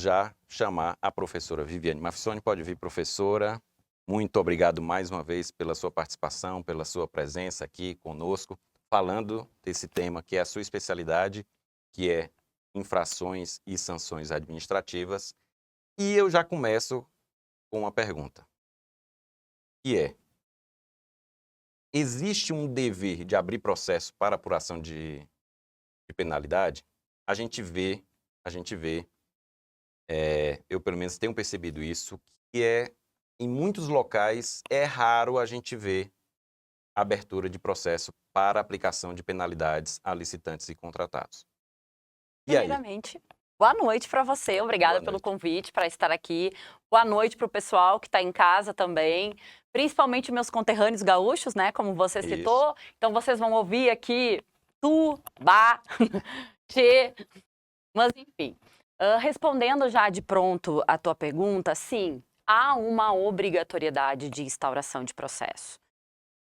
já chamar a professora Viviane Mafisoni. Pode vir, professora. Muito obrigado mais uma vez pela sua participação, pela sua presença aqui conosco, falando desse tema que é a sua especialidade, que é infrações e sanções administrativas. E eu já começo com uma pergunta, que é: existe um dever de abrir processo para apuração de penalidade? A gente vê, eu pelo menos tenho percebido isso, que em muitos locais é raro a gente ver a abertura de processo para aplicação de penalidades a licitantes e contratados. E aí? Primeiramente, boa noite para você, obrigada Boa pelo noite. convite para estar aqui. Boa noite para o pessoal que está em casa também, principalmente meus conterrâneos gaúchos, né, como você Isso. citou. Então vocês vão ouvir aqui tu, ba, tchê, mas enfim. Respondendo já de pronto a tua pergunta, sim, há uma obrigatoriedade de instauração de processo.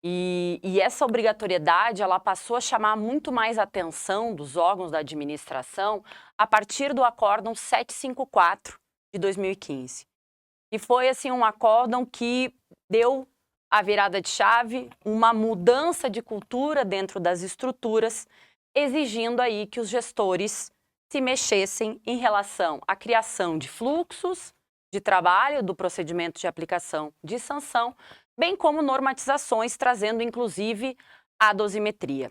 E essa obrigatoriedade, ela passou a chamar muito mais a atenção dos órgãos da administração a partir do Acórdão 754 de 2015. E foi assim um acórdão que deu a virada de chave, uma mudança de cultura dentro das estruturas, exigindo aí que os gestores se mexessem em relação à criação de fluxos de trabalho, do procedimento de aplicação de sanção, bem como normatizações, trazendo inclusive a dosimetria.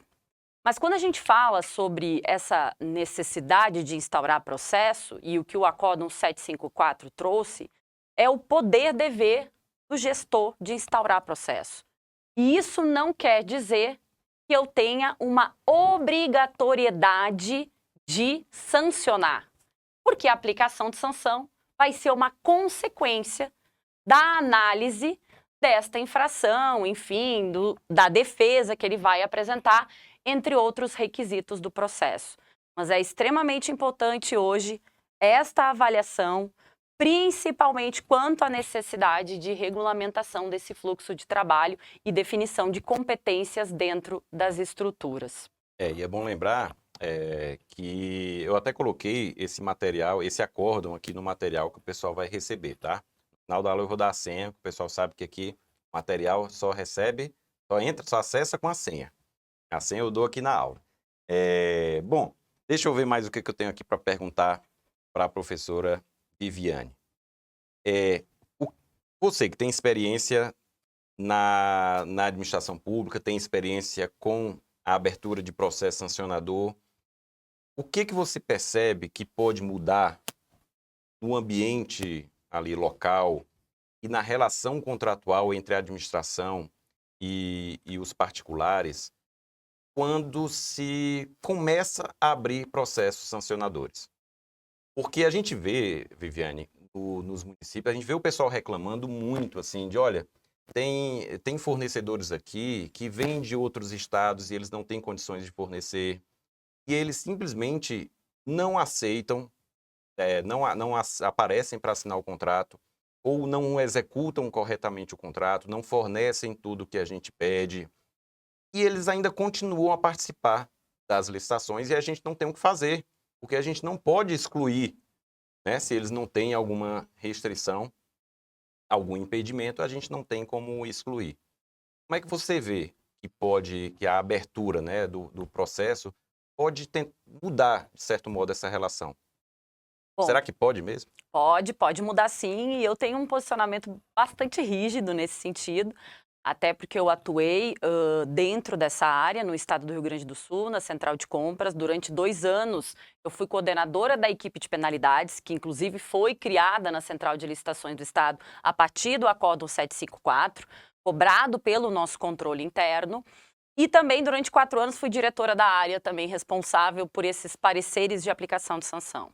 Mas quando a gente fala sobre essa necessidade de instaurar processo, e o que o Acórdão 754 trouxe, é o poder-dever do gestor de instaurar processo. E isso não quer dizer que eu tenha uma obrigatoriedade de sancionar, porque a aplicação de sanção vai ser uma consequência da análise desta infração, enfim, da defesa que ele vai apresentar, entre outros requisitos do processo. Mas é extremamente importante hoje esta avaliação, principalmente quanto à necessidade de regulamentação desse fluxo de trabalho e definição de competências dentro das estruturas. E é bom lembrar que eu até coloquei esse material, esse acórdão aqui no material que o pessoal vai receber, tá? No final da aula eu vou dar a senha, que o pessoal sabe que aqui o material só recebe, só acessa com a senha. A senha eu dou aqui na aula. Bom, deixa eu ver mais o que eu tenho aqui para perguntar para a professora Viviane. Você que tem experiência na administração pública, tem experiência com a abertura de processo sancionador, o que você percebe que pode mudar no ambiente ali local e na relação contratual entre a administração e os particulares quando se começa a abrir processos sancionadores? Porque a gente vê, Viviane, nos municípios, a gente vê o pessoal reclamando muito, assim, de olha, tem fornecedores aqui que vêm de outros estados e eles não têm condições de fornecer, e eles simplesmente não aceitam, não aparecem para assinar o contrato, ou não executam corretamente o contrato, não fornecem tudo o que a gente pede, e eles ainda continuam a participar das licitações e a gente não tem o que fazer, porque a gente não pode excluir, né? Se eles não têm alguma restrição, algum impedimento, a gente não tem como excluir. Como é que você vê que a abertura, né, do processo pode mudar, de certo modo, essa relação? Bom, Será que pode mesmo? pode mudar sim, e eu tenho um posicionamento bastante rígido nesse sentido, até porque eu atuei dentro dessa área, no estado do Rio Grande do Sul, na Central de Compras. Durante 2 anos, eu fui coordenadora da equipe de penalidades, que inclusive foi criada na Central de Licitações do Estado a partir do Acórdão 754, cobrado pelo nosso controle interno. E também, durante 4 anos, fui diretora da área, também responsável por esses pareceres de aplicação de sanção.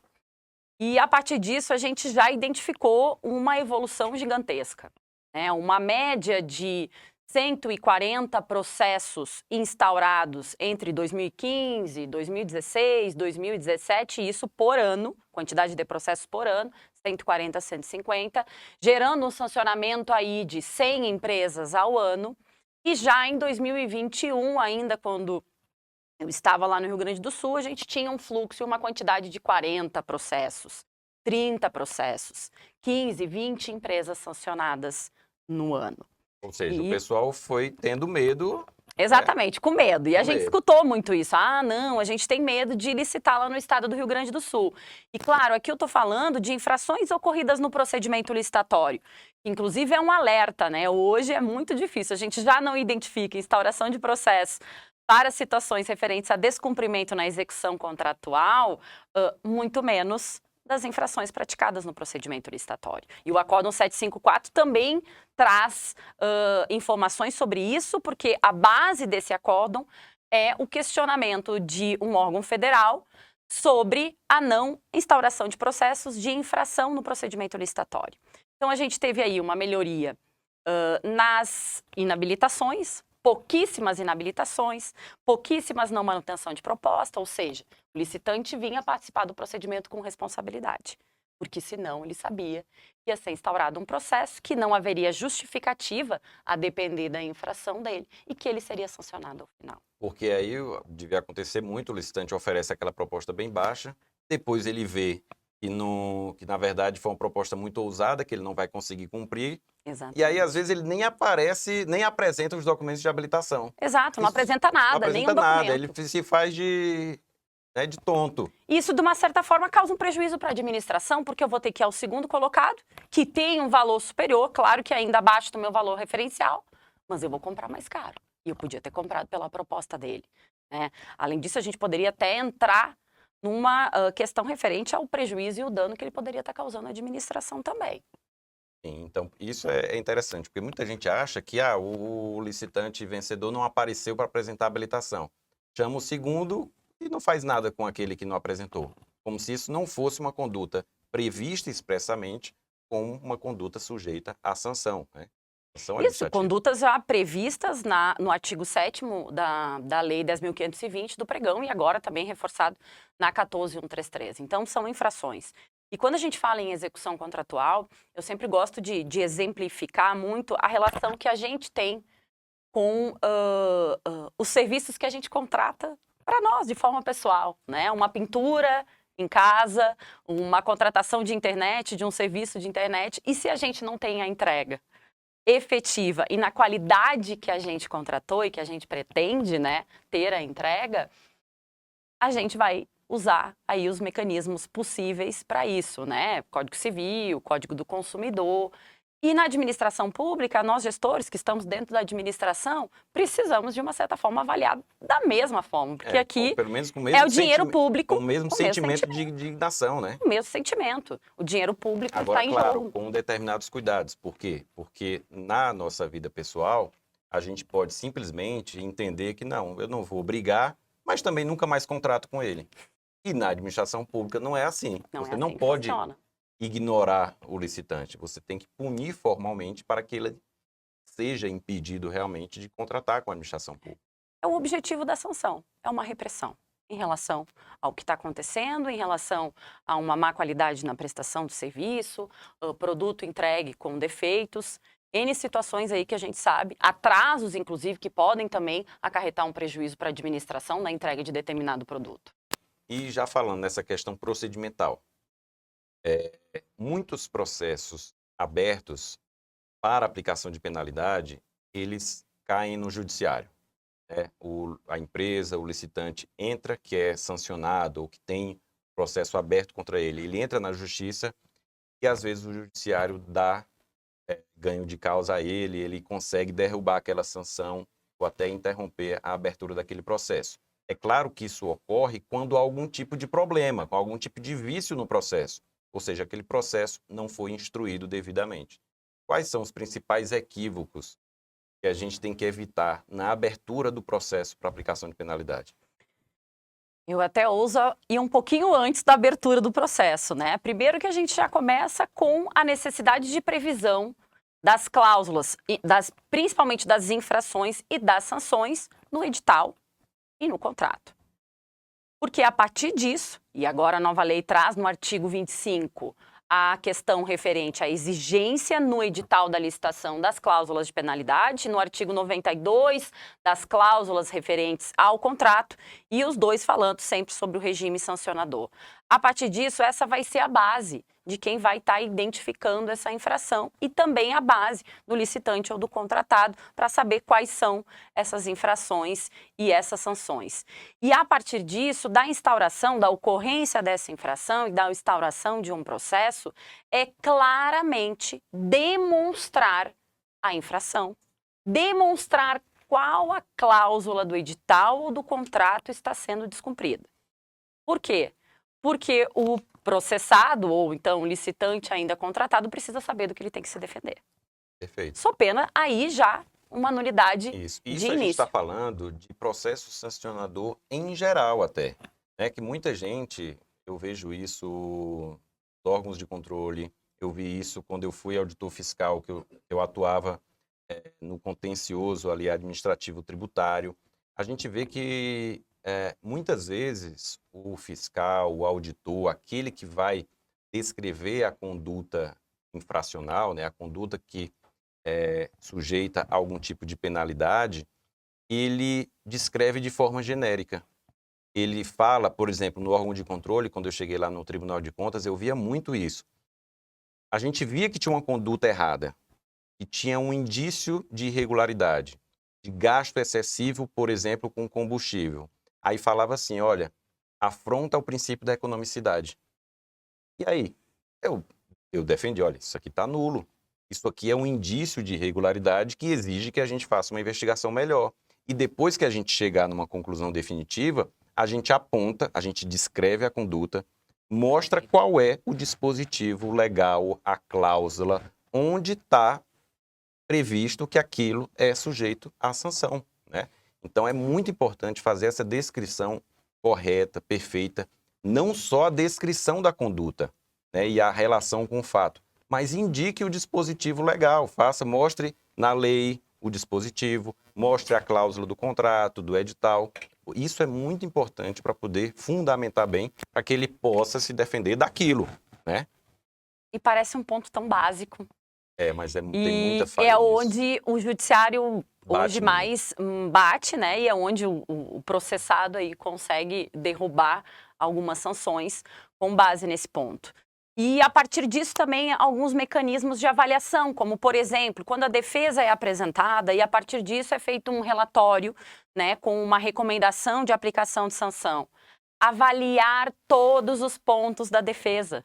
E, a partir disso, a gente já identificou uma evolução gigantesca, né? Uma média de 140 processos instaurados entre 2015, 2016, 2017, isso por ano, quantidade de processos por ano, 140 a 150, gerando um sancionamento aí de 100 empresas ao ano. E já em 2021, ainda quando eu estava lá no Rio Grande do Sul, a gente tinha um fluxo e uma quantidade de 40 processos. 30 processos, 15, 20 empresas sancionadas no ano. Ou seja, o pessoal foi tendo medo. Exatamente, com medo. E a Com gente medo. escutou muito isso. Ah, não, a gente tem medo de licitar lá no estado do Rio Grande do Sul. E claro, aqui eu estou falando de infrações ocorridas no procedimento licitatório. Inclusive é um alerta, né? Hoje é muito difícil. A gente já não identifica instauração de processo para situações referentes a descumprimento na execução contratual, muito menos das infrações praticadas no procedimento licitatório. E o Acórdão 754 também traz informações sobre isso, porque a base desse acórdão é o questionamento de um órgão federal sobre a não instauração de processos de infração no procedimento licitatório. Então, a gente teve aí uma melhoria nas inabilitações, pouquíssimas inabilitações, pouquíssimas não manutenção de proposta, ou seja, o licitante vinha participar do procedimento com responsabilidade, porque senão ele sabia que ia ser instaurado um processo que não haveria justificativa a depender da infração dele e que ele seria sancionado ao final. Porque aí devia acontecer muito, o licitante oferece aquela proposta bem baixa, depois ele vê que na verdade foi uma proposta muito ousada, que ele não vai conseguir cumprir. Exatamente. E aí, às vezes, ele nem aparece, nem apresenta os documentos de habilitação. Exato, não apresenta nada, nem um nada, documento. ele se faz de tonto. Isso, de uma certa forma, causa um prejuízo para a administração, porque eu vou ter que ir ao segundo colocado, que tem um valor superior, claro que ainda abaixo do meu valor referencial, mas eu vou comprar mais caro. E eu podia ter comprado pela proposta dele, né? Além disso, a gente poderia até entrar numa questão referente ao prejuízo e o dano que ele poderia estar causando à administração também. Sim, então, isso é interessante, porque muita gente acha que o licitante vencedor não apareceu para apresentar a habilitação. Chama o segundo e não faz nada com aquele que não apresentou. Como se isso não fosse uma conduta prevista expressamente como uma conduta sujeita à sanção, né? Isso, condutas já previstas no artigo 7º da Lei 10.520 do pregão e agora também reforçado na 14.133. Então, são infrações. E quando a gente fala em execução contratual, eu sempre gosto de exemplificar muito a relação que a gente tem com os serviços que a gente contrata para nós, de forma pessoal, né? Uma pintura em casa, uma contratação de internet, de um serviço de internet. E se a gente não tem a entrega efetiva e na qualidade que a gente contratou e que a gente pretende, né, ter a entrega, a gente vai usar aí os mecanismos possíveis para isso, né? Código Civil, Código do Consumidor. E na administração pública, nós gestores que estamos dentro da administração, precisamos de uma certa forma avaliar da mesma forma, porque aqui pelo menos com o mesmo é o dinheiro público. Com o mesmo sentimento de indignação, né? O mesmo sentimento. O dinheiro público agora, está em claro, jogo. com determinados cuidados. Por quê? Porque na nossa vida pessoal, a gente pode simplesmente entender que não, eu não vou brigar, mas também nunca mais contrato com ele. E na administração pública não é assim. Você não pode ignorar o licitante. Você tem que punir formalmente para que ele seja impedido realmente de contratar com a administração pública. É o objetivo da sanção, é uma repressão em relação ao que está acontecendo, em relação a uma má qualidade na prestação do serviço, produto entregue com defeitos, N situações aí que a gente sabe, atrasos inclusive que podem também acarretar um prejuízo para a administração na entrega de determinado produto. E já falando nessa questão procedimental, muitos processos abertos para aplicação de penalidade, eles caem no judiciário. A empresa, o licitante entra, que é sancionado ou que tem processo aberto contra ele, ele entra na justiça e às vezes o judiciário dá ganho de causa a ele, ele consegue derrubar aquela sanção ou até interromper a abertura daquele processo. É claro que isso ocorre quando há algum tipo de problema, com algum tipo de vício no processo, ou seja, aquele processo não foi instruído devidamente. Quais são os principais equívocos que a gente tem que evitar na abertura do processo para aplicação de penalidade? Eu até ouso ir um pouquinho antes da abertura do processo, né? Primeiro que a gente já começa com a necessidade de previsão das cláusulas, principalmente das infrações e das sanções no edital e no contrato. Porque a partir disso, e agora a nova lei traz no artigo 25 a questão referente à exigência no edital da licitação das cláusulas de penalidade, no artigo 92 das cláusulas referentes ao contrato, e os dois falando sempre sobre o regime sancionador. A partir disso, essa vai ser a base de quem vai estar identificando essa infração e também a base do licitante ou do contratado para saber quais são essas infrações e essas sanções. E a partir disso, da instauração, da ocorrência dessa infração e da instauração de um processo, é claramente demonstrar a infração, demonstrar qual a cláusula do edital ou do contrato está sendo descumprida. Por quê? Porque o processado, ou então o licitante ainda contratado, precisa saber do que ele tem que se defender. Perfeito. Só pena aí já uma nulidade Isso de a gente início. está falando de processo sancionador em geral até. Né? Que muita gente, eu vejo isso nos órgãos de controle, eu vi isso quando eu fui auditor fiscal, que eu atuava no contencioso ali administrativo tributário. A gente vê que muitas vezes o fiscal, o auditor, aquele que vai descrever a conduta infracional, né, a conduta que é sujeita a algum tipo de penalidade, ele descreve de forma genérica. Ele fala, por exemplo, no órgão de controle, quando eu cheguei lá no Tribunal de Contas, eu via muito isso. A gente via que tinha uma conduta errada, que tinha um indício de irregularidade, de gasto excessivo, por exemplo, com combustível. Aí falava assim, olha, afronta o princípio da economicidade. E aí, eu defendi, olha, isso aqui está nulo. Isso aqui é um indício de irregularidade que exige que a gente faça uma investigação melhor. E depois que a gente chegar numa conclusão definitiva, a gente aponta, a gente descreve a conduta, mostra qual é o dispositivo legal, a cláusula, onde está previsto que aquilo é sujeito à sanção, né? Então é muito importante fazer essa descrição correta, perfeita, não só a descrição da conduta, né, e a relação com o fato, mas indique o dispositivo legal, mostre na lei o dispositivo, mostre a cláusula do contrato, do edital. Isso é muito importante para poder fundamentar bem, para que ele possa se defender daquilo, né? E parece um ponto tão básico. Mas tem muita falha é nisso. onde o judiciário hoje Bate mais bate, né? E é onde o processado aí consegue derrubar algumas sanções com base nesse ponto. E a partir disso também alguns mecanismos de avaliação, como por exemplo, quando a defesa é apresentada e a partir disso é feito um relatório, né, com uma recomendação de aplicação de sanção. Avaliar todos os pontos da defesa.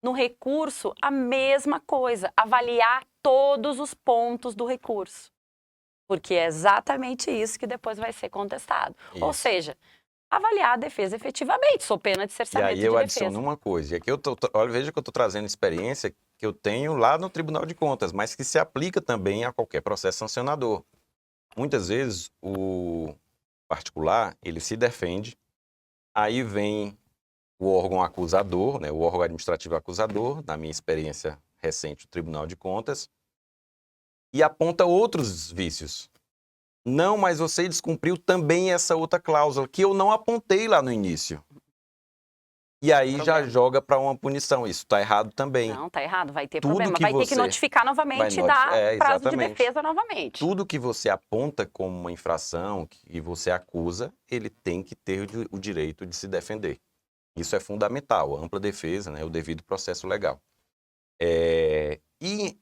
No recurso, a mesma coisa, avaliar todos os pontos do recurso. Porque é exatamente isso que depois vai ser contestado. Isso. Ou seja, avaliar a defesa efetivamente, sob pena de cerceamento de defesa. E aí eu adiciono uma coisa, e aqui olha, veja que eu estou trazendo experiência que eu tenho lá no Tribunal de Contas, mas que se aplica também a qualquer processo sancionador. Muitas vezes o particular, ele se defende, aí vem o órgão acusador, né, o órgão administrativo acusador, na minha experiência recente, o Tribunal de Contas, e aponta outros vícios. Não, mas você descumpriu também essa outra cláusula, que eu não apontei lá no início. E aí já joga para uma punição. Isso está errado também. Não, está errado, vai ter Tudo problema. que Vai ter que notificar novamente e dar prazo de defesa novamente. Tudo que você aponta como uma infração, que você acusa, ele tem que ter o direito de se defender. Isso é fundamental, a ampla defesa, né, o devido processo legal. E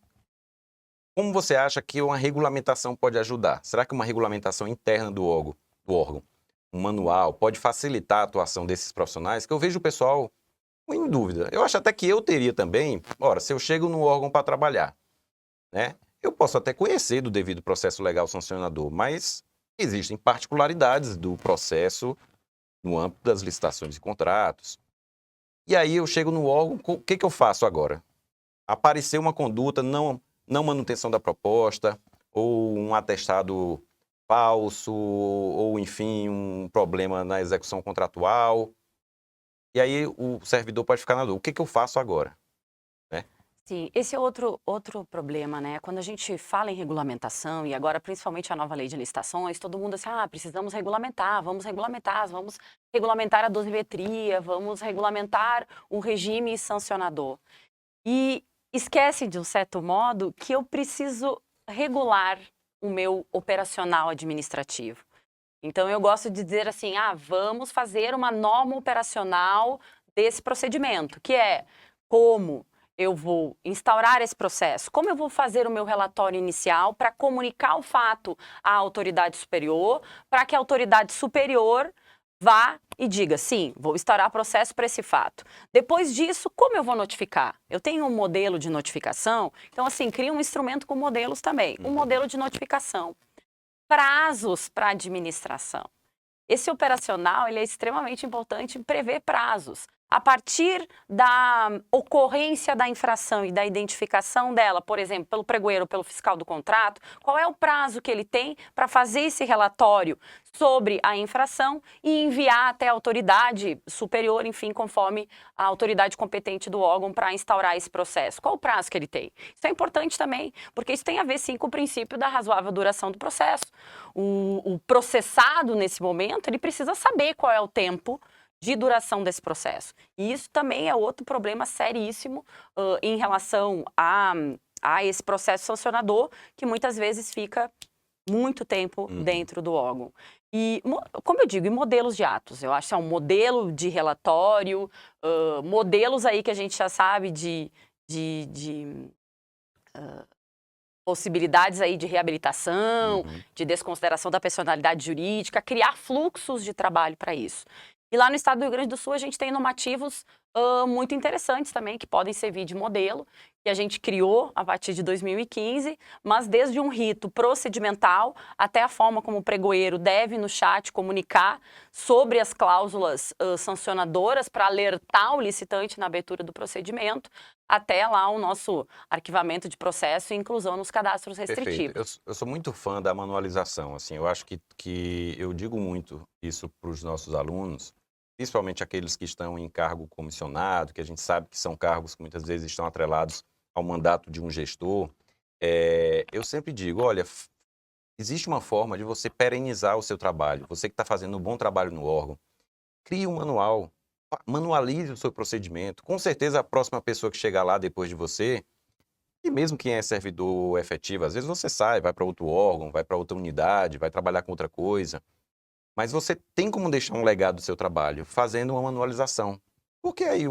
como você acha que uma regulamentação pode ajudar? Será que uma regulamentação interna do órgão, um manual, pode facilitar a atuação desses profissionais? Que eu vejo o pessoal em dúvida. Eu acho até que eu teria também, se eu chego no órgão para trabalhar, né, eu posso até conhecer do devido processo legal sancionador, mas existem particularidades do processo no âmbito das licitações e contratos. E aí eu chego no órgão, o que eu faço agora? Apareceu uma conduta, não manutenção da proposta, ou um atestado falso, ou enfim, um problema na execução contratual. E aí o servidor pode ficar na dúvida, o que eu faço agora? Né? Sim, esse é outro problema, né? Quando a gente fala em regulamentação, e agora principalmente a nova lei de licitações, todo mundo assim, precisamos regulamentar, vamos regulamentar a dosimetria, vamos regulamentar o regime sancionador. E esquece, de um certo modo, que eu preciso regular o meu operacional administrativo. Então, eu gosto de dizer assim, vamos fazer uma norma operacional desse procedimento, que é como eu vou instaurar esse processo, como eu vou fazer o meu relatório inicial para comunicar o fato à autoridade superior, para que a autoridade superior vá e diga, sim, vou instaurar processo para esse fato. Depois disso, como eu vou notificar? Eu tenho um modelo de notificação, então assim, cria um instrumento com modelos também, um modelo de notificação. Prazos para administração. Esse operacional ele é extremamente importante em prever prazos. A partir da ocorrência da infração e da identificação dela, por exemplo, pelo pregoeiro ou pelo fiscal do contrato, qual é o prazo que ele tem para fazer esse relatório sobre a infração e enviar até a autoridade superior, enfim, conforme a autoridade competente do órgão para instaurar esse processo? Qual o prazo que ele tem? Isso é importante também, porque isso tem a ver, sim, com o princípio da razoável duração do processo. O processado, nesse momento, ele precisa saber qual é o tempo de duração desse processo. E isso também é outro problema seríssimo em relação a esse processo sancionador, que muitas vezes fica muito tempo dentro do órgão. E, como eu digo, e modelos de atos. Eu acho que é um modelo de relatório, modelos aí que a gente já sabe de possibilidades aí de reabilitação, de desconsideração da personalidade jurídica, criar fluxos de trabalho para isso. E lá no estado do Rio Grande do Sul a gente tem normativos muito interessantes também, que podem servir de modelo, que a gente criou a partir de 2015, mas desde um rito procedimental até a forma como o pregoeiro deve no chat comunicar sobre as cláusulas sancionadoras para alertar o licitante na abertura do procedimento, até lá o nosso arquivamento de processo e inclusão nos cadastros restritivos. Perfeito. Eu sou muito fã da manualização, assim, eu acho que eu digo muito isso para os nossos alunos, principalmente aqueles que estão em cargo comissionado, que a gente sabe que são cargos que muitas vezes estão atrelados ao mandato de um gestor. Eu sempre digo, olha, existe uma forma de você perenizar o seu trabalho. Você que está fazendo um bom trabalho no órgão, crie um manual, manualize o seu procedimento. Com certeza a próxima pessoa que chegar lá depois de você, e mesmo quem é servidor efetivo, às vezes você sai, vai para outro órgão, vai para outra unidade, vai trabalhar com outra coisa. Mas você tem como deixar um legado do seu trabalho fazendo uma manualização. Porque aí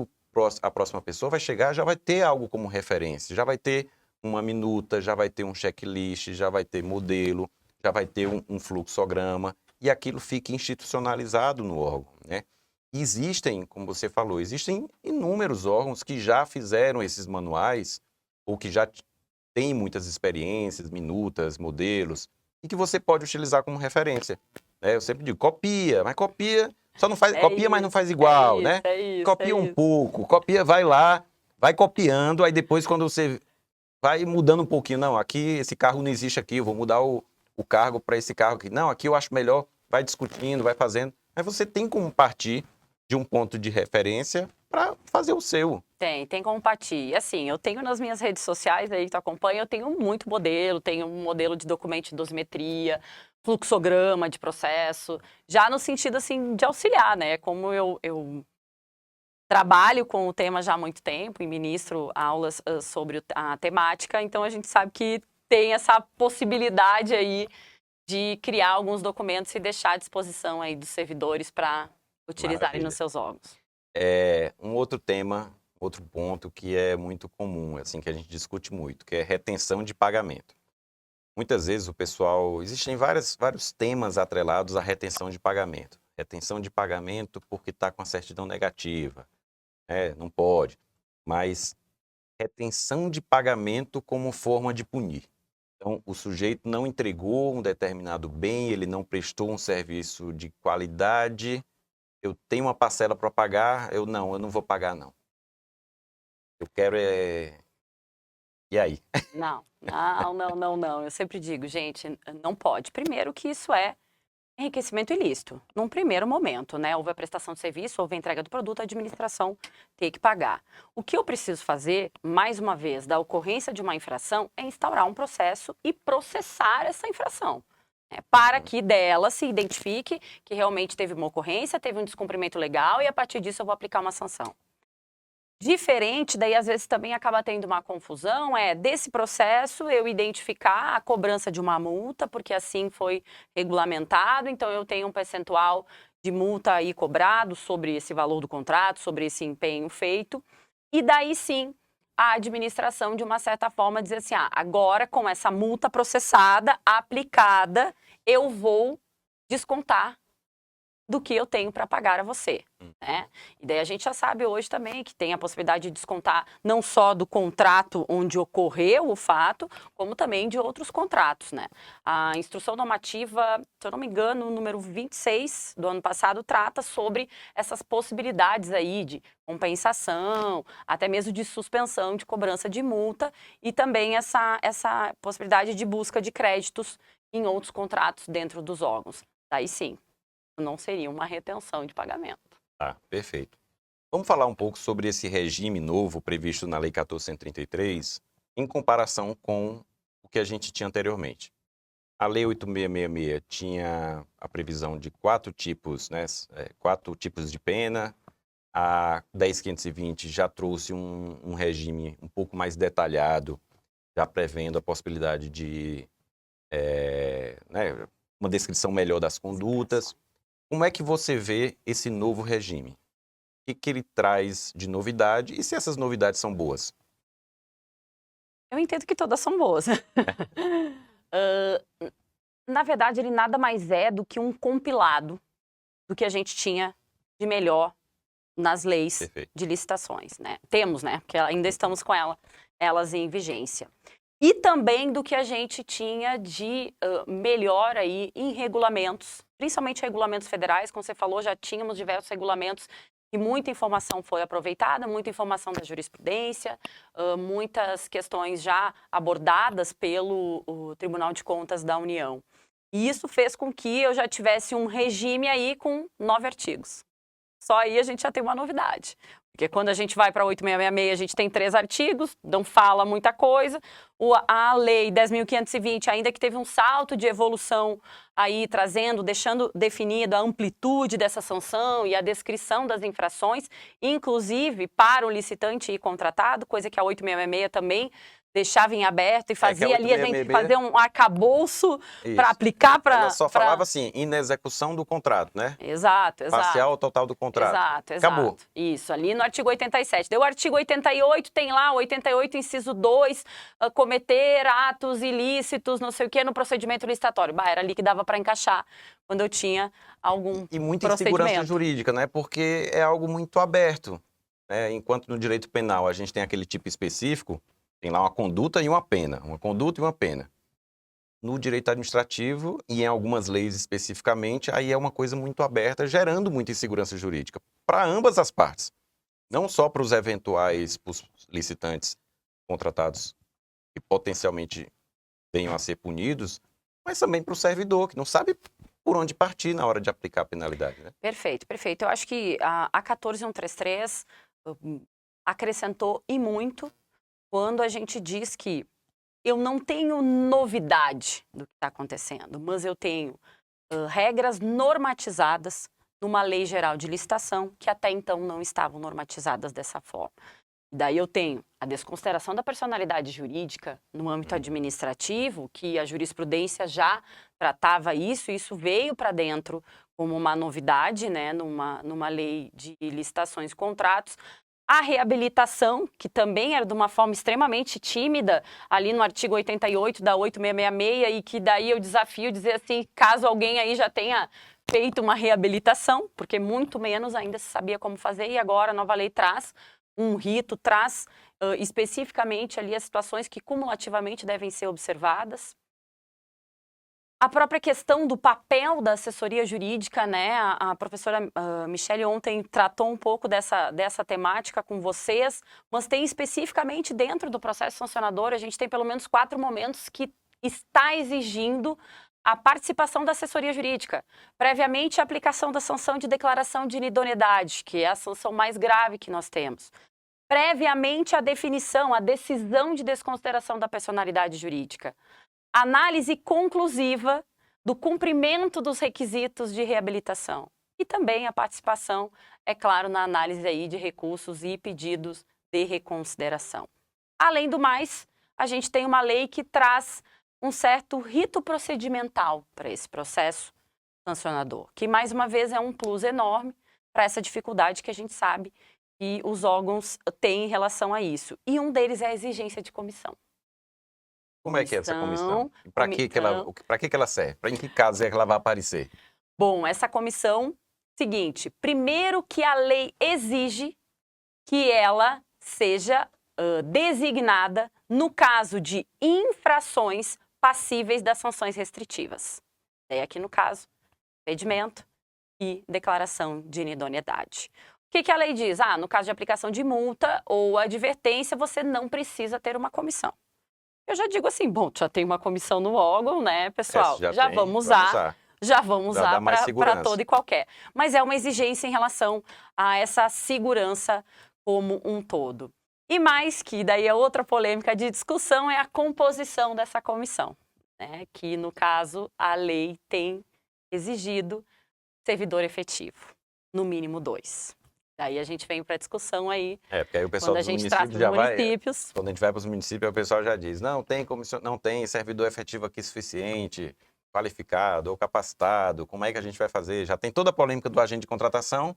a próxima pessoa vai chegar, já vai ter algo como referência, já vai ter uma minuta, já vai ter um checklist, já vai ter modelo, já vai ter um fluxograma, e aquilo fica institucionalizado no órgão, né? E existem, como você falou, existem inúmeros órgãos que já fizeram esses manuais, ou que já têm muitas experiências, minutas, modelos, e que você pode utilizar como referência. Eu sempre digo, copia, mas copia, só não faz, copia, mas não faz igual, né? Copia um pouco, copia, vai lá, vai copiando, aí depois quando você vai mudando um pouquinho, não, aqui esse cargo não existe aqui, eu vou mudar o cargo para esse cargo aqui. Não, aqui eu acho melhor, vai discutindo, vai fazendo. Mas você tem como partir de um ponto de referência para fazer o seu. Tem como partir. E assim, eu tenho nas minhas redes sociais aí que tu acompanha, eu tenho muito modelo, tenho um modelo de documento de dosimetria, fluxograma de processo, já no sentido assim de auxiliar, né? Como eu trabalho com o tema já há muito tempo e ministro aulas sobre a temática, então a gente sabe que tem essa possibilidade aí de criar alguns documentos e deixar à disposição aí dos servidores para utilizarem nos seus órgãos. Um outro tema, outro ponto que é muito comum, assim, que a gente discute muito, que é retenção de pagamento. Muitas vezes o pessoal, existem vários temas atrelados à retenção de pagamento. Retenção de pagamento porque está com a certidão negativa, não pode. Mas retenção de pagamento como forma de punir. Então, o sujeito não entregou um determinado bem, ele não prestou um serviço de qualidade, eu tenho uma parcela para pagar, eu não vou pagar, não. Eu quero E aí? Não. Eu sempre digo, gente, não pode. Primeiro que isso é enriquecimento ilícito. Num primeiro momento, né? Houve a prestação de serviço, houve a entrega do produto, a administração tem que pagar. O que eu preciso fazer, mais uma vez, da ocorrência de uma infração, é instaurar um processo e processar essa infração. Para que dela se identifique que realmente teve uma ocorrência, teve um descumprimento legal e a partir disso eu vou aplicar uma sanção. Diferente, daí às vezes também acaba tendo uma confusão, desse processo eu identificar a cobrança de uma multa, porque assim foi regulamentado, então eu tenho um percentual de multa aí cobrado sobre esse valor do contrato, sobre esse empenho feito, e daí sim a administração, de uma certa forma, dizer assim, agora com essa multa processada, aplicada, eu vou descontar do que eu tenho para pagar a você, né? E daí a gente já sabe hoje também que tem a possibilidade de descontar não só do contrato onde ocorreu o fato, como também de outros contratos, né? A instrução normativa, se eu não me engano, o número 26 do ano passado trata sobre essas possibilidades aí de compensação, até mesmo de suspensão de cobrança de multa e também essa possibilidade de busca de créditos em outros contratos dentro dos órgãos. Daí sim, não seria uma retenção de pagamento. Tá, perfeito. Vamos falar um pouco sobre esse regime novo previsto na Lei 14.133, em comparação com o que a gente tinha anteriormente. A Lei 8.666 tinha a previsão de 4 tipos, né, 4 tipos de pena. A 10.520 já trouxe um regime um pouco mais detalhado, já prevendo a possibilidade de uma descrição melhor das condutas. Como é que você vê esse novo regime? O que ele traz de novidade e se essas novidades são boas? Eu entendo que todas são boas. Na verdade, ele nada mais é do que um compilado do que a gente tinha de melhor nas leis Perfeito. de licitações, né? Temos, né? Porque ainda estamos com elas em vigência. E também do que a gente tinha de melhor aí em regulamentos, principalmente regulamentos federais, como você falou, já tínhamos diversos regulamentos e muita informação foi aproveitada, muita informação da jurisprudência, muitas questões já abordadas pelo Tribunal de Contas da União. E isso fez com que eu já tivesse um regime aí com 9 artigos. Só aí a gente já tem uma novidade. Porque quando a gente vai para 8.666, a gente tem 3 artigos, não fala muita coisa. A lei 10.520, ainda que teve um salto de evolução aí, deixando definida a amplitude dessa sanção e a descrição das infrações, inclusive para o licitante e contratado, coisa que a 8.666 também deixava em aberto e fazia ali a gente fazer um arcabouço para aplicar para... Ela só falava assim, inexecução do contrato, né? Exato. Parcial ou total do contrato. Exato. Acabou. Isso, ali no artigo 87. Deu o artigo 88, tem lá, 88, inciso 2, cometer atos ilícitos, não sei o quê, no procedimento licitatório. Era ali que dava para encaixar quando eu tinha algum E muita insegurança jurídica, né? Porque é algo muito aberto. Né? Enquanto no direito penal a gente tem aquele tipo específico, tem lá uma conduta e uma pena. Uma conduta e uma pena. No direito administrativo, e em algumas leis especificamente, aí é uma coisa muito aberta, gerando muita insegurança jurídica para ambas as partes. Não só para os eventuais licitantes contratados que potencialmente venham a ser punidos, mas também para o servidor, que não sabe por onde partir na hora de aplicar a penalidade. Né? Perfeito. Eu acho que a 14.133 acrescentou e muito quando a gente diz que eu não tenho novidade do que está acontecendo, mas eu tenho regras normatizadas numa lei geral de licitação que até então não estavam normatizadas dessa forma. Daí eu tenho a desconsideração da personalidade jurídica no âmbito administrativo, que a jurisprudência já tratava isso veio para dentro como uma novidade, né, numa lei de licitações e contratos. A reabilitação, que também era de uma forma extremamente tímida, ali no artigo 88 da 8.666, e que daí eu desafio dizer assim, caso alguém aí já tenha feito uma reabilitação, porque muito menos ainda se sabia como fazer, e agora a nova lei traz um rito, traz especificamente ali as situações que cumulativamente devem ser observadas. A própria questão do papel da assessoria jurídica, né? A professora Michele ontem tratou um pouco dessa temática com vocês, mas tem especificamente dentro do processo sancionador, a gente tem pelo menos 4 momentos que está exigindo a participação da assessoria jurídica. Previamente, a aplicação da sanção de declaração de inidoneidade, que é a sanção mais grave que nós temos. Previamente, a decisão de desconsideração da personalidade jurídica. Análise conclusiva do cumprimento dos requisitos de reabilitação. e também a participação, é claro, na análise aí de recursos e pedidos de reconsideração. Além do mais, a gente tem uma lei que traz um certo rito procedimental para esse processo sancionador, que mais uma vez é um plus enorme para essa dificuldade que a gente sabe que os órgãos têm em relação a isso. E um deles é a exigência de comissão. Como é que é essa comissão? Para que ela serve? Em que casos é que ela vai aparecer? Bom, essa comissão, seguinte, primeiro que a lei exige que ela seja designada no caso de infrações passíveis das sanções restritivas. E aqui no caso, impedimento e declaração de inidoneidade. O que a lei diz? No caso de aplicação de multa ou advertência, você não precisa ter uma comissão. Eu já digo assim, bom, já tem uma comissão no órgão, né, pessoal? Já vamos usar para todo e qualquer. Mas é uma exigência em relação a essa segurança como um todo. E mais que, daí é outra polêmica de discussão, é a composição dessa comissão, né? Que, no caso, a lei tem exigido servidor efetivo, no mínimo 2. Daí a gente vem para a discussão aí. Porque aí o pessoal dos municípios já vai. Quando a gente vai para os municípios, o pessoal já diz: não tem servidor efetivo aqui suficiente, qualificado ou capacitado. Como é que a gente vai fazer? Já tem toda a polêmica do agente de contratação.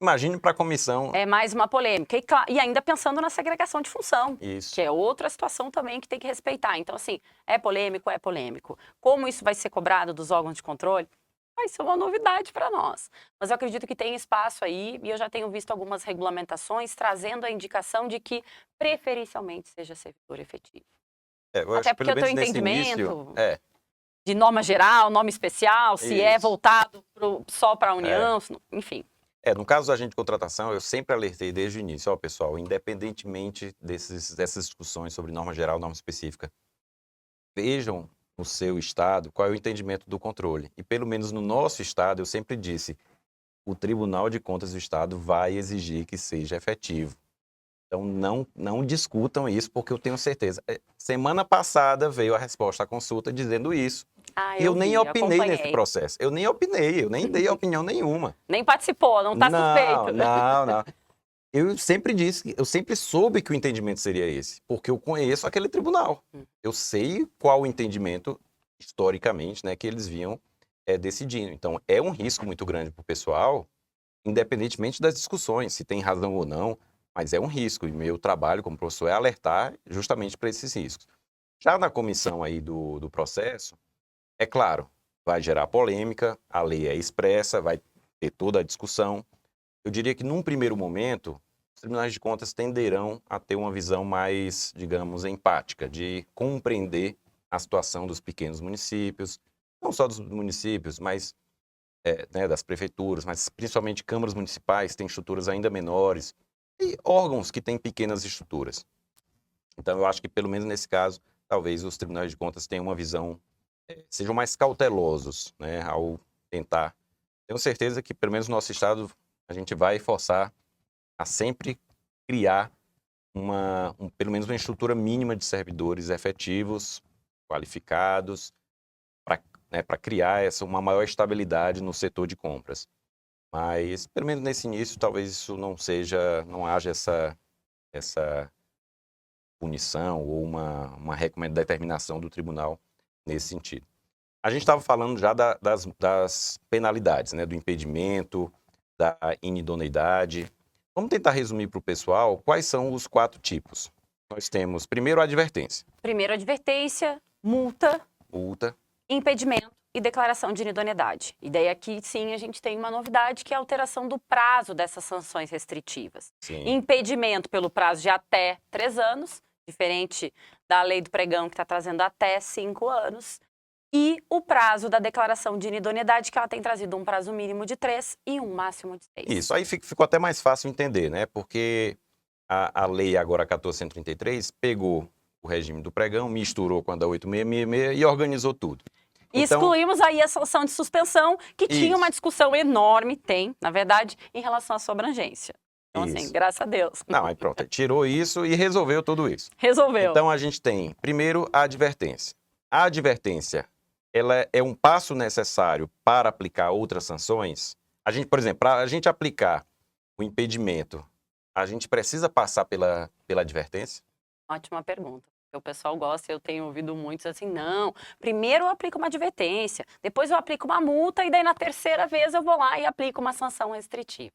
Imagine para a comissão. É mais uma polêmica. E ainda pensando na segregação de função. Isso. Que é outra situação também que tem que respeitar. Então, assim, é polêmico, é polêmico. Como isso vai ser cobrado dos órgãos de controle? Vai ser uma novidade para nós. Mas eu acredito que tem espaço aí, e eu já tenho visto algumas regulamentações trazendo a indicação de que preferencialmente seja servidor efetivo. Até porque o teu entendimento de norma geral, norma especial, se é voltado só para a União, enfim. No caso do agente de contratação, eu sempre alertei desde o início, pessoal, independentemente dessas discussões sobre norma geral, norma específica, vejam no seu estado qual é o entendimento do controle. E pelo menos no nosso estado, eu sempre disse, o Tribunal de Contas do Estado vai exigir que seja efetivo. Então não discutam isso, porque eu tenho certeza. Semana passada veio a resposta à consulta dizendo isso. Eu nem opinei nesse processo. Eu nem dei opinião nenhuma. Nem participou, não está suspeito. Não. Eu sempre disse, eu sempre soube que o entendimento seria esse, porque eu conheço aquele tribunal. Eu sei qual o entendimento, historicamente, né, que eles vinham decidindo. Então, é um risco muito grande para o pessoal, independentemente das discussões, se tem razão ou não, mas é um risco. E meu trabalho como professor é alertar justamente para esses riscos. Já na comissão aí do processo, é claro, vai gerar polêmica, a lei é expressa, vai ter toda a discussão. Eu diria que, num primeiro momento, os tribunais de contas tenderão a ter uma visão mais, digamos, empática, de compreender a situação dos pequenos municípios, não só dos municípios, mas das prefeituras, mas principalmente câmaras municipais, que têm estruturas ainda menores, e órgãos que têm pequenas estruturas. Então, eu acho que, pelo menos nesse caso, talvez os tribunais de contas tenham uma visão, sejam mais cautelosos, né, ao tentar. Tenho certeza que, pelo menos no nosso estado, a gente vai forçar a sempre criar pelo menos uma estrutura mínima de servidores efetivos, qualificados, para criar uma maior estabilidade no setor de compras. Mas, pelo menos nesse início, talvez isso não haja essa punição ou uma determinação do tribunal nesse sentido. A gente estava falando já das penalidades, né, do impedimento, da inidoneidade. Vamos tentar resumir para o pessoal quais são os 4 tipos. Nós temos, primeiro, a advertência. Primeiro, advertência, multa, impedimento e declaração de inidoneidade. E daí aqui, sim, a gente tem uma novidade, que é a alteração do prazo dessas sanções restritivas. Sim. Impedimento pelo prazo de até 3 anos, diferente da lei do pregão, que está trazendo até 5 anos. E o prazo da declaração de inidoneidade, que ela tem trazido um prazo mínimo de 3 e um máximo de 6. Isso, aí ficou até mais fácil entender, né? Porque a lei agora 1433 pegou o regime do pregão, misturou com a da 8666 e organizou tudo. E excluímos aí a sanção de suspensão, que tinha uma discussão enorme, na verdade, em relação à sua abrangência. Então, assim, graças a Deus. Não, aí pronto, tirou isso e resolveu tudo isso. Resolveu. Então, a gente tem, primeiro, a advertência. A advertência, ela é um passo necessário para aplicar outras sanções? A gente, por exemplo, para a gente aplicar o impedimento, a gente precisa passar pela advertência? Ótima pergunta. O pessoal gosta, eu tenho ouvido muitos assim, não, primeiro eu aplico uma advertência, depois eu aplico uma multa e daí na terceira vez eu vou lá e aplico uma sanção restritiva.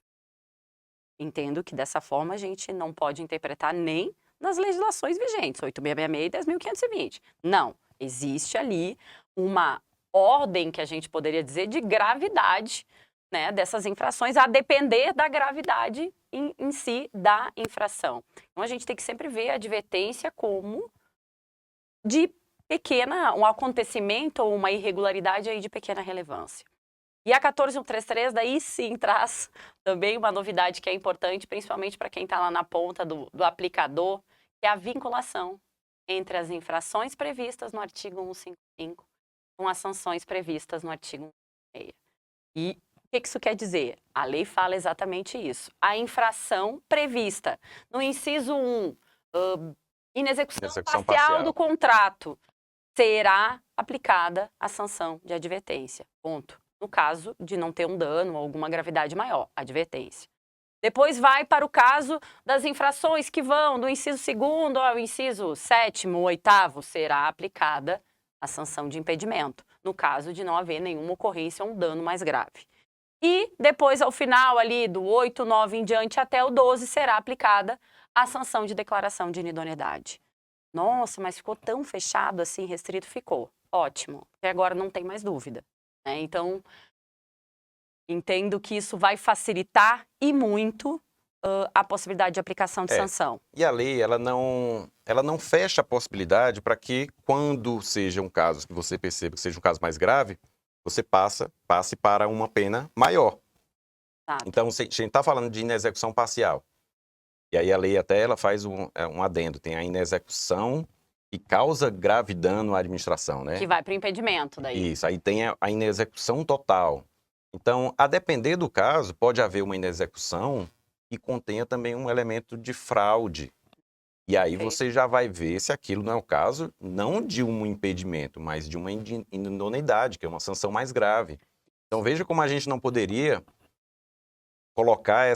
Entendo que dessa forma a gente não pode interpretar nem nas legislações vigentes, 8.666 e 10.520. Não, existe ali uma ordem que a gente poderia dizer de gravidade, né, dessas infrações, a depender da gravidade em si da infração. Então a gente tem que sempre ver a advertência como de um acontecimento ou uma irregularidade aí de pequena relevância. E a 14133 daí sim traz também uma novidade que é importante, principalmente para quem está lá na ponta do aplicador, que é a vinculação entre as infrações previstas no artigo 155 com as sanções previstas no artigo 156. E o que isso quer dizer? A lei fala exatamente isso. A infração prevista no inciso 1, inexecução parcial do contrato, será aplicada a sanção de advertência. Ponto. No caso de não ter um dano ou alguma gravidade maior, advertência. Depois vai para o caso das infrações que vão do inciso 2º ao inciso 7º, 8º, será aplicada a sanção de impedimento, no caso de não haver nenhuma ocorrência ou um dano mais grave. E depois, ao final ali do 8, 9 em diante até o 12, será aplicada a sanção de declaração de inidoneidade. Nossa, mas ficou tão fechado assim, restrito? Ficou. Ótimo, porque agora não tem mais dúvida. Né? Então, entendo que isso vai facilitar e muito a possibilidade de aplicação de sanção. E a lei, ela não fecha a possibilidade para que, quando seja um caso que você perceba que seja um caso mais grave, você passe para uma pena maior. Exato. Então, a gente está falando de inexecução parcial. E aí a lei até ela faz um adendo, tem a inexecução que causa grave dano à administração, né? Que vai para o impedimento daí. Isso, aí tem a inexecução total. Então, a depender do caso, pode haver uma inexecução que contenha também um elemento de fraude. E aí você já vai ver se aquilo não é o caso, não de um impedimento, mas de uma idoneidade, que é uma sanção mais grave. Então, veja como a gente não poderia colocar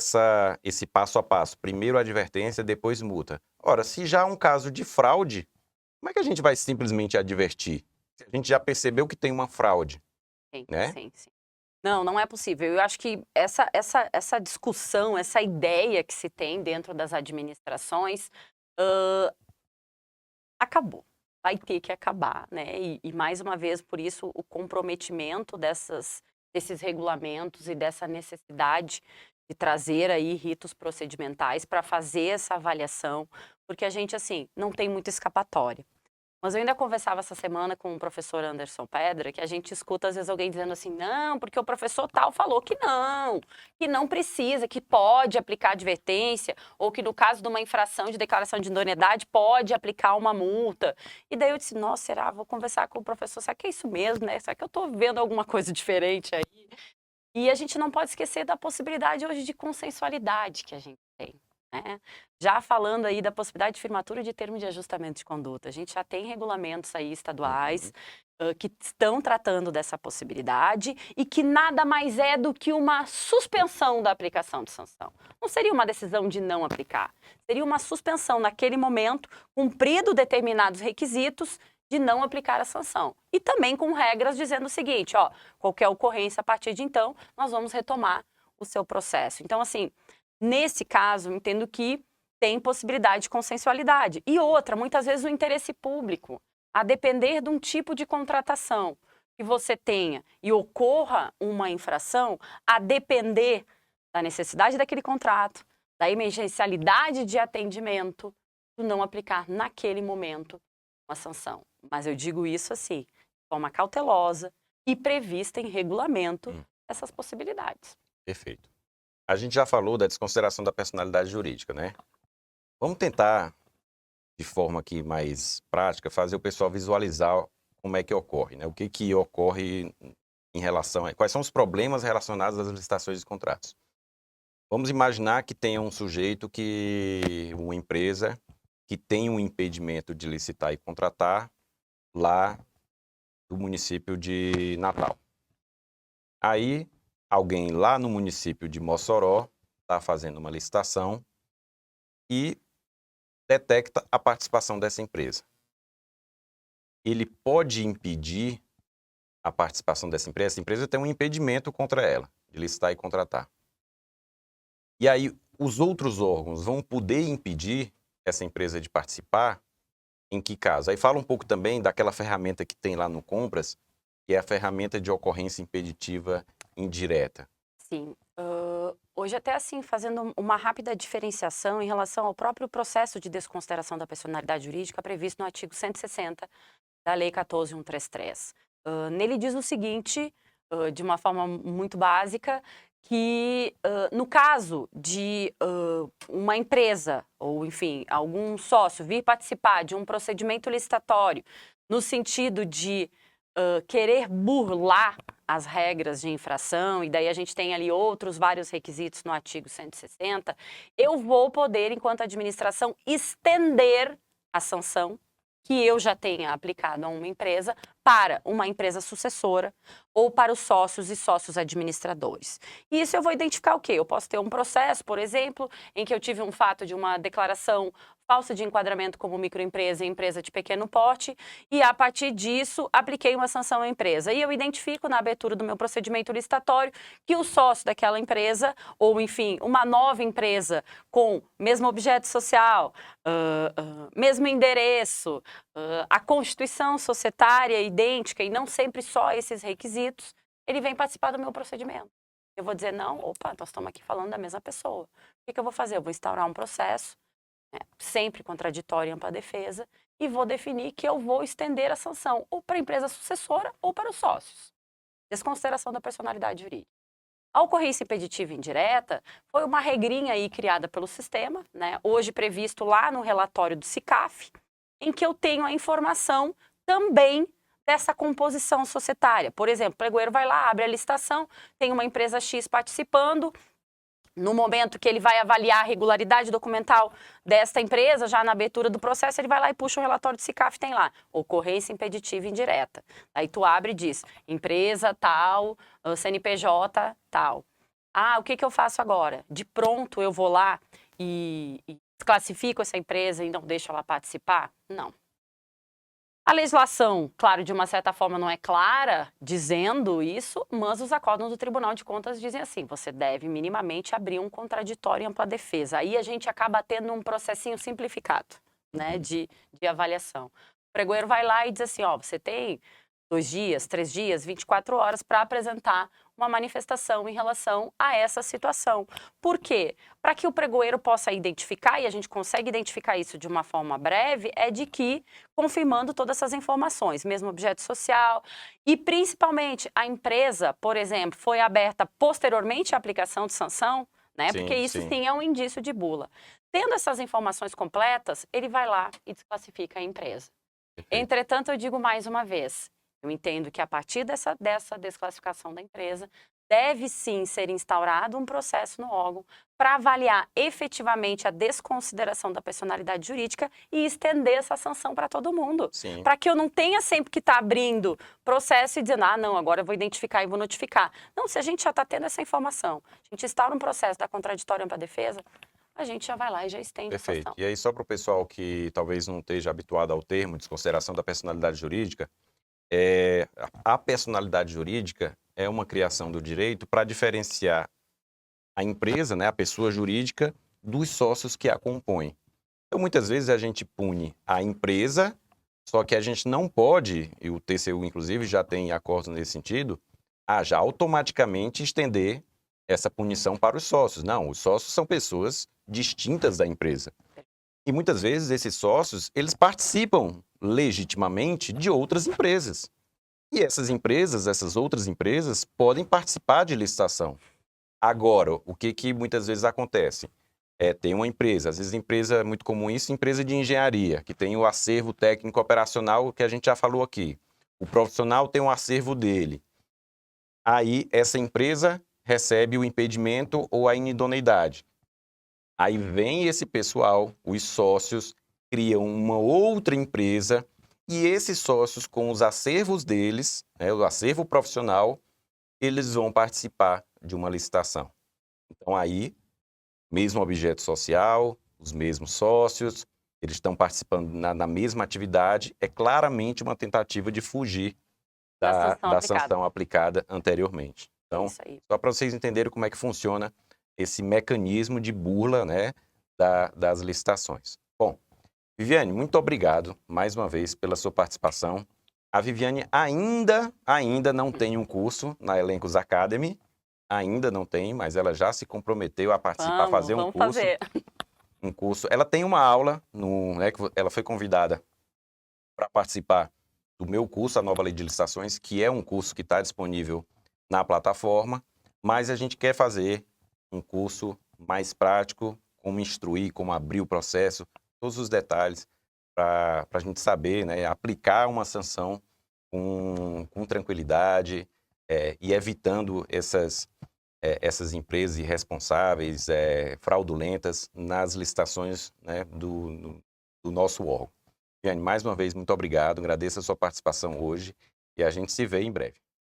esse passo a passo. Primeiro advertência, depois multa. Ora, se já há um caso de fraude, como é que a gente vai simplesmente advertir? Se a gente já percebeu que tem uma fraude, Sim, né? sim. Não, não é possível. Eu acho que essa discussão, essa ideia que se tem dentro das administrações acabou. Vai ter que acabar, né? E mais uma vez, por isso, o comprometimento desses regulamentos e dessa necessidade de trazer aí ritos procedimentais para fazer essa avaliação, porque a gente, assim, não tem muita escapatória. Mas eu ainda conversava essa semana com o professor Anderson Pedra, que a gente escuta às vezes alguém dizendo assim, não, porque o professor tal falou que não precisa, que pode aplicar advertência, ou que no caso de uma infração de declaração de idoneidade pode aplicar uma multa. E daí eu disse, nossa, será? Vou conversar com o professor, será que é isso mesmo, né? Será que eu estou vendo alguma coisa diferente aí? E a gente não pode esquecer da possibilidade hoje de consensualidade que a gente tem. Né? Já falando aí da possibilidade de firmatura de termo de ajustamento de conduta, a gente já tem regulamentos aí estaduais que estão tratando dessa possibilidade e que nada mais é do que uma suspensão da aplicação de sanção. Não seria uma decisão de não aplicar, seria uma suspensão naquele momento, cumprido determinados requisitos, de não aplicar a sanção. E também com regras dizendo o seguinte, ó, qualquer ocorrência a partir de então, nós vamos retomar o seu processo. Então, assim, nesse caso, entendo que tem possibilidade de consensualidade. E outra, muitas vezes o interesse público, a depender de um tipo de contratação que você tenha e ocorra uma infração, a depender da necessidade daquele contrato, da emergencialidade de atendimento, do não aplicar naquele momento uma sanção. Mas eu digo isso assim, de forma cautelosa e prevista em regulamento essas possibilidades. Perfeito. A gente já falou da desconsideração da personalidade jurídica, né? Vamos tentar, de forma aqui mais prática, fazer o pessoal visualizar como é que ocorre, né? O que ocorre em relação a... Quais são os problemas relacionados às licitações de contratos? Vamos imaginar que tenha um sujeito uma empresa que tem um impedimento de licitar e contratar lá do município de Natal. Aí alguém lá no município de Mossoró está fazendo uma licitação e detecta a participação dessa empresa. Ele pode impedir a participação dessa empresa? Essa empresa tem um impedimento contra ela, de licitar e contratar. E aí, os outros órgãos vão poder impedir essa empresa de participar? Em que caso? Aí fala um pouco também daquela ferramenta que tem lá no Compras, que é a ferramenta de ocorrência impeditiva indireta. Sim. Hoje até assim, fazendo uma rápida diferenciação em relação ao próprio processo de desconsideração da personalidade jurídica previsto no artigo 160 da Lei 14.133. Nele diz o seguinte, de uma forma muito básica, que no caso de uma empresa, ou enfim, algum sócio vir participar de um procedimento licitatório no sentido de querer burlar as regras de infração, e daí a gente tem ali outros vários requisitos no artigo 160, eu vou poder, enquanto administração, estender a sanção que eu já tenha aplicado a uma empresa para uma empresa sucessora ou para os sócios e sócios administradores. E isso eu vou identificar o quê? Eu posso ter um processo, por exemplo, em que eu tive um fato de uma declaração falsa de enquadramento como microempresa e empresa de pequeno porte, e a partir disso apliquei uma sanção à empresa. E eu identifico na abertura do meu procedimento licitatório que o sócio daquela empresa, ou enfim, uma nova empresa com mesmo objeto social, mesmo endereço, a constituição societária idêntica e não sempre só esses requisitos, ele vem participar do meu procedimento. Eu vou dizer, não, opa, nós estamos aqui falando da mesma pessoa. O que eu vou fazer? Eu vou instaurar um processo, sempre contraditório e ampla defesa, e vou definir que eu vou estender a sanção ou para a empresa sucessora ou para os sócios. Desconsideração da personalidade jurídica. A ocorrência impeditiva indireta foi uma regrinha aí criada pelo sistema, né, hoje previsto lá no relatório do SICAF, em que eu tenho a informação também dessa composição societária. Por exemplo, o pregoeiro vai lá, abre a licitação, tem uma empresa X participando. No momento que ele vai avaliar a regularidade documental desta empresa, já na abertura do processo, ele vai lá e puxa o relatório do SICAF, tem lá, ocorrência impeditiva indireta. Aí tu abre e diz, empresa tal, CNPJ tal. Ah, o que eu faço agora? De pronto eu vou lá e classifico essa empresa e não deixo ela participar? Não. A legislação, claro, de uma certa forma não é clara dizendo isso, mas os acórdãos do Tribunal de Contas dizem assim, você deve minimamente abrir um contraditório em ampla defesa. Aí a gente acaba tendo um processinho simplificado, né, de avaliação. O pregoeiro vai lá e diz assim, ó, você tem 2 dias, 3 dias, 24 horas para apresentar uma manifestação em relação a essa situação. Por quê? Para que o pregoeiro possa identificar, e a gente consegue identificar isso de uma forma breve, é de que, confirmando todas essas informações, mesmo objeto social, e principalmente a empresa, por exemplo, foi aberta posteriormente à aplicação de sanção, né? Porque isso sim é um indício de bula. Tendo essas informações completas, ele vai lá e desclassifica a empresa. Entretanto, eu digo mais uma vez, eu entendo que a partir dessa desclassificação da empresa, deve sim ser instaurado um processo no órgão para avaliar efetivamente a desconsideração da personalidade jurídica e estender essa sanção para todo mundo. Para que eu não tenha sempre que estar abrindo processo e dizendo, ah, não, agora eu vou identificar e vou notificar. Não, se a gente já está tendo essa informação, a gente instaura um processo da contraditória para a defesa, a gente já vai lá e já estende a sanção. E aí, só para o pessoal que talvez não esteja habituado ao termo desconsideração da personalidade jurídica, a personalidade jurídica é uma criação do direito para diferenciar a empresa, né, a pessoa jurídica, dos sócios que a compõem. Então, muitas vezes a gente pune a empresa, só que a gente não pode, e o TCU, inclusive, já tem acordos nesse sentido, já automaticamente estender essa punição para os sócios. Não, os sócios são pessoas distintas da empresa. E muitas vezes esses sócios, eles participam legitimamente de outras empresas. E essas outras empresas, podem participar de licitação. Agora, o que muitas vezes acontece? Tem uma empresa, às vezes empresa, é muito comum isso, empresa de engenharia, que tem o acervo técnico operacional que a gente já falou aqui. O profissional tem um acervo dele. Aí, essa empresa recebe o impedimento ou a inidoneidade. Aí vem esse pessoal, os sócios, criam uma outra empresa e esses sócios, com os acervos deles, o acervo profissional, eles vão participar de uma licitação. Então, aí, mesmo objeto social, os mesmos sócios, eles estão participando na mesma atividade, é claramente uma tentativa de fugir da sanção aplicada anteriormente. Então, Isso aí. só para vocês entenderem como é que funciona esse mecanismo de burla, né, das licitações. Bom, Viviane, muito obrigado mais uma vez pela sua participação. A Viviane ainda não tem um curso na Elencos Academy, ainda não tem, mas ela já se comprometeu a participar, fazer um curso. Um curso. Ela tem uma aula, né, que ela foi convidada para participar do meu curso, a Nova Lei de Licitações, que é um curso que está disponível na plataforma, mas a gente quer fazer um curso mais prático, como instruir, como abrir o processo, todos os detalhes, para a gente saber, né, aplicar uma sanção com tranquilidade e evitando essas empresas irresponsáveis, fraudulentas nas licitações, né, do nosso órgão. Viviane, mais uma vez, muito obrigado, agradeço a sua participação hoje e a gente se vê em breve.